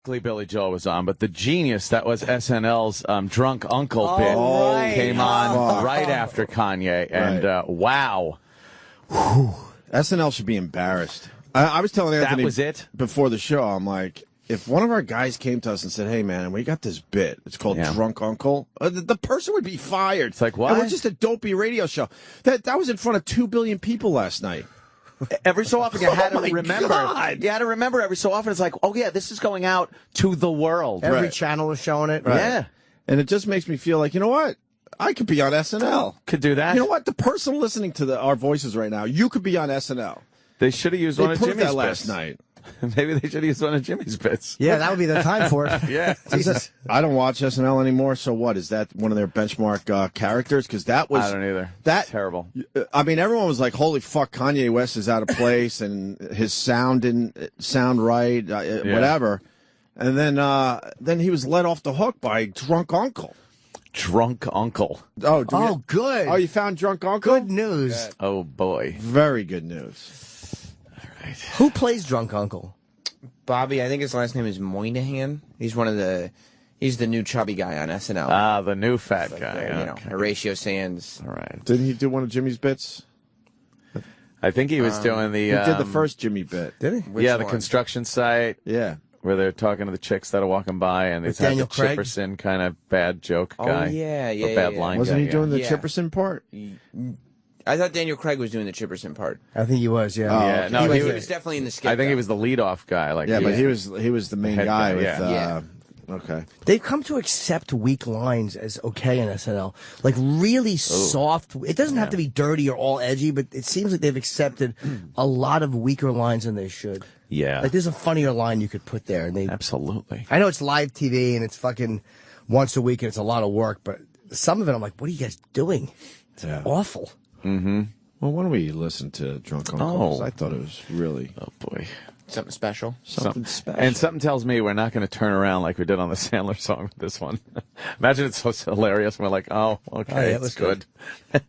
Billy Joel was on, but the genius that was SNL's Drunk Uncle bit came on right after Kanye, and wow. Whew. SNL should be embarrassed. I was telling Anthony that was it? Before the show, I'm like, if one of our guys came to us and said, hey, man, we got this bit. It's called Drunk Uncle. The person would be fired. It's like, what? And we're just a dopey radio show. That was in front of 2 billion people last night. Every so often you had to remember. God. You had to remember every so often. It's like, oh, yeah, this is going out to the world. Every channel is showing it. Right. Yeah. And it just makes me feel like, you know what? I could be on SNL. Could do that. You know what? The person listening to our voices right now, you could be on SNL. They should have used one of Jimmy's that last bits. night. Maybe they should have used one of Jimmy's bits. Yeah, that would be the time for it. Yeah. Jesus. I don't watch SNL anymore, so what? Is that one of their benchmark characters? Because that was... I don't either. That terrible. I mean, everyone was like, holy fuck, Kanye West is out of place, and his sound didn't sound right, whatever. And then he was let off the hook by Drunk Uncle. Drunk Uncle. Oh, good. Oh, you found Drunk Uncle? Good news. Oh, boy. Very good news. Who plays Drunk Uncle? Bobby, I think his last name is Moynihan. He's he's the new chubby guy on SNL. Ah, the new fat guy. You know, Horatio Sands. All right. Didn't he do one of Jimmy's bits? I think he was doing the... He did the first Jimmy bit. Did he? the construction site. Yeah. Where they're talking to the chicks that are walking by, and it's had the Daniel Craig? Chipperson kind of bad joke guy. Oh, yeah, Or bad line Wasn't guy, he doing the Yeah. Chipperson part? I thought Daniel Craig was doing the Chipperson part. I think he was, yeah. Yeah, okay. no, he was definitely in the skit. I think he was the lead-off guy. Like, Yeah, but he was the main head guy guy, with... yeah. Okay. They've come to accept weak lines as okay in SNL. Like really soft. It doesn't have to be dirty or all edgy, but it seems like they've accepted a lot of weaker lines than they should. Yeah. Like there's a funnier line you could put there. And they, Absolutely. I know it's live TV and it's fucking once a week and it's a lot of work, but some of it I'm like, what are you guys doing? It's awful. Mm-hmm. Well, why don't we listen to Drunk Uncle? Oh. 'Cause I thought it was really... Oh, boy. Something special. Something special. And something tells me we're not going to turn around like we did on the Sandler song with this one. Imagine it's so hilarious. We're like, oh, okay, it was it's good.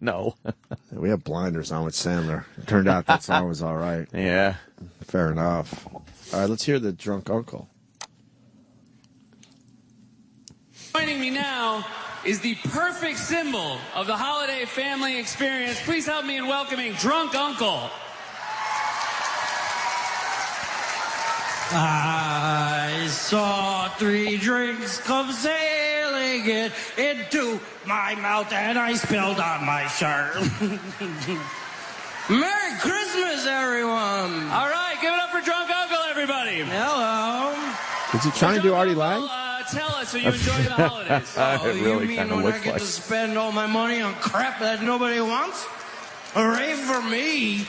No. We have blinders on with Sandler. It turned out that song was all right. Yeah. Fair enough. All right, let's hear the Drunk Uncle. Joining me now is the perfect symbol of the holiday family experience. Please help me in welcoming Drunk Uncle. I saw 3 drinks come sailing into my mouth and I spilled on my shirt. Merry Christmas, everyone. All right, give it up for Drunk Uncle, everybody. Hello. Is he trying to do Artie Lang? Tell us so you enjoy the holidays. It You really mean kind of when I looks get like. to spend all my money on crap that nobody wants? Hooray for me.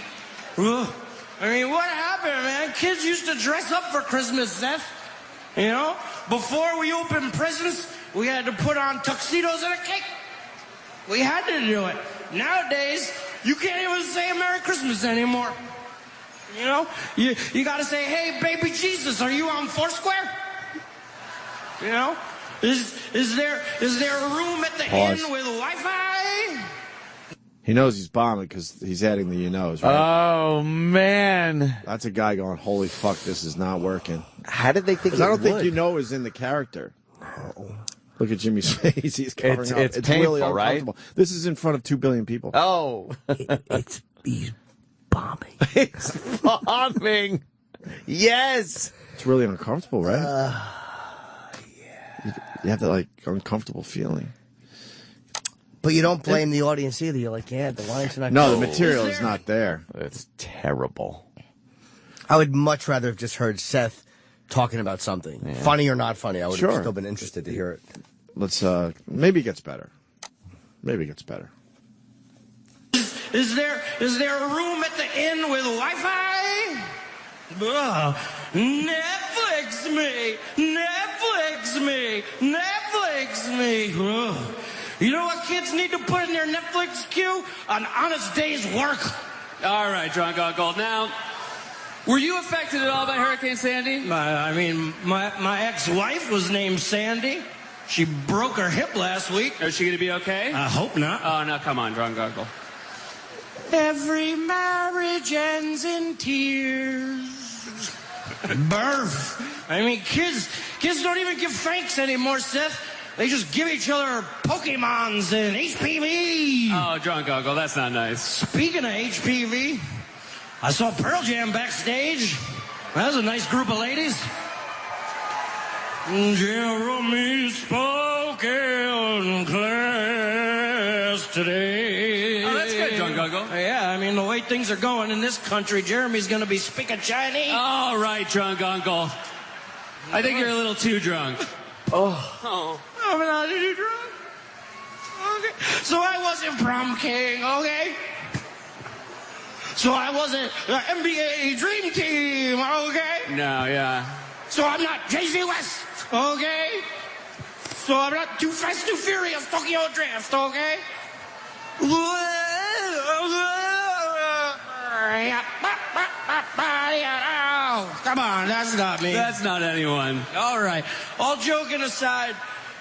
Ugh. I mean, what happened, man? Kids used to dress up for Christmas, Seth. You know? Before we opened presents, we had to put on tuxedos and a cake. We had to do it. Nowadays, you can't even say Merry Christmas anymore. You know? You gotta say, hey, baby Jesus, are you on Foursquare? You know? Is there a room at the inn with Wi-Fi? He knows he's bombing because he's adding the you knows, right? Oh, man. That's a guy going, holy fuck, this is not working. How did they think it I don't think would? you know is in the character. Look at Jimmy's face. He's covering up. It's really painful, right? uncomfortable. This is in front of 2 billion people. Oh. He's bombing. It's bombing. Yes. It's really uncomfortable, right? Yeah. You have that, like, uncomfortable feeling. But you don't blame the audience either. You're like, yeah, the lines are not No, good. the material is not there. It's terrible. I would much rather have just heard Seth talking about something. Funny or not funny, I would have still been interested to hear it. Let's, maybe it gets better. Maybe it gets better. Is there a room at the inn with Wi-Fi? Ugh. Netflix me! Netflix me! Netflix me! Ugh. You know what kids need to put in their Netflix queue? An honest day's work. All right, Drunk Uncle. Now, were you affected at all by Hurricane Sandy? My ex-wife was named Sandy. She broke her hip last week. Is she going to be okay? I hope not. Oh, no, come on, Drunk Uncle. Every marriage ends in tears. Birth. I mean, kids Kids don't even give thanks anymore, Seth. They just give each other Pokemons and HPV. Oh, drunk uncle, that's not nice. Speaking of HPV, I saw Pearl Jam backstage. That was a nice group of ladies. Jeremy spoke in class today. Oh, that's good, drunk uncle. Yeah, I mean, the way things are going in this country, Jeremy's going to be speaking Chinese. All right, drunk uncle. I think you're a little too drunk. Oh. I'm not too drunk. Okay. So I wasn't prom king, okay? So I wasn't NBA Dream Team, okay? No, yeah. So I'm not Jay-Z West, okay? So I'm not Too Fast, Too Furious, Tokyo Drift, okay? Come on, that's not me. That's not anyone. All right. All joking aside,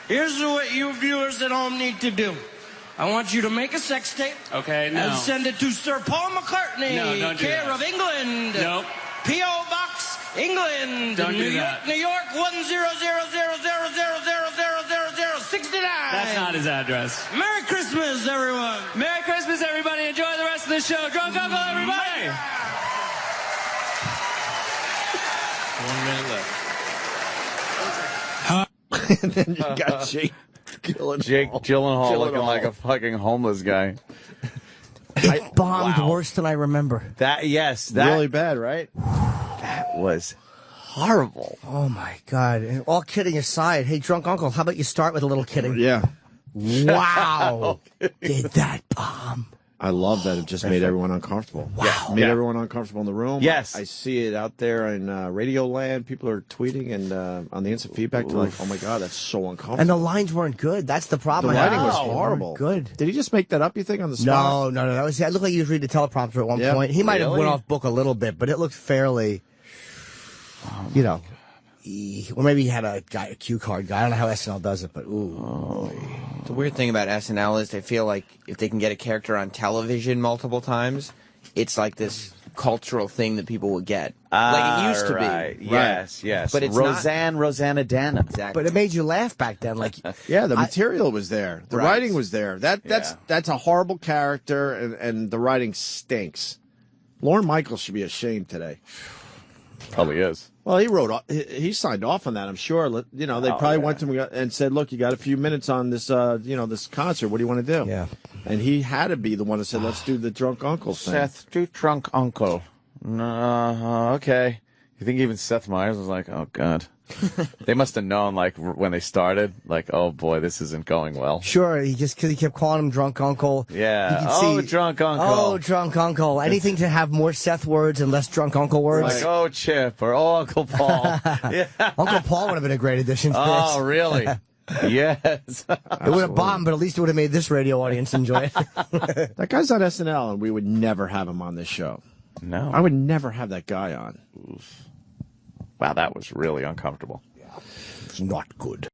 here's what you viewers at home need to do. I want you to make a sex tape. Okay, no. And send it to Sir Paul McCartney, No, don't do care that. of England. Nope. P.O. Box, England. Don't New do York, that. New York, 1000000000069. That's not his address. Merry Christmas, everyone. Merry Christmas, everybody. Enjoy the rest of the show. Drunk uncle, everybody. 1 minute left. And then you got Jake Gyllenhaal looking like a fucking homeless guy. It bombed worse than I remember. That really bad, right? That was horrible. Oh my God! And all kidding aside, hey, drunk uncle, how about you start with a little kidding? Yeah. Wow! Did that bomb? I love that it just made everyone uncomfortable. Wow. Made everyone uncomfortable in the room. Yes. I see it out there in Radio Land. People are tweeting and on the instant feedback, they're like, oh my God, that's so uncomfortable. And the lines weren't good. That's the the problem. writing was They weren't horrible. Good. Did he just make that up, you think, on the spot? No. That was. It looked like he was reading the teleprompter at one Yeah. point. He might have Really? went off book a little bit, but it looked fairly, you know, or maybe he had a cue card guy. I don't know how SNL does it, but ooh. The weird thing about SNL is they feel like if they can get a character on television multiple times, it's like this cultural thing that people would get. Like it used to be. Yes. But it's Rosanna Dana. Exactly. But it made you laugh back then. Like, Yeah, the material was there. The Right. writing was there. That's a horrible character, and the writing stinks. Lorne Michaels should be ashamed today. Probably is. Well, he signed off on that, I'm sure. You know, they probably went to him and said, "Look, you got a few minutes on this, this concert. What do you want to do?" Yeah. And he had to be the one that said, "Let's do the drunk uncle thing." Seth, do drunk uncle. Okay. You think even Seth Meyers was like, oh, God. They must have known, like, when they started, like, oh, boy, this isn't going well. sure, because he kept calling him drunk uncle. Yeah. You can Oh, see- drunk uncle. Oh, drunk uncle. Anything to have more Seth words and less drunk uncle words. Like, oh, Chip, or oh, Uncle Paul. Yeah. Uncle Paul would have been a great addition to Oh, this. really? Yes. It would have bombed, but at least it would have made this radio audience enjoy it. That guy's on SNL, and we would never have him on this show. No. I would never have that guy on. Wow, that was really uncomfortable. It's not good.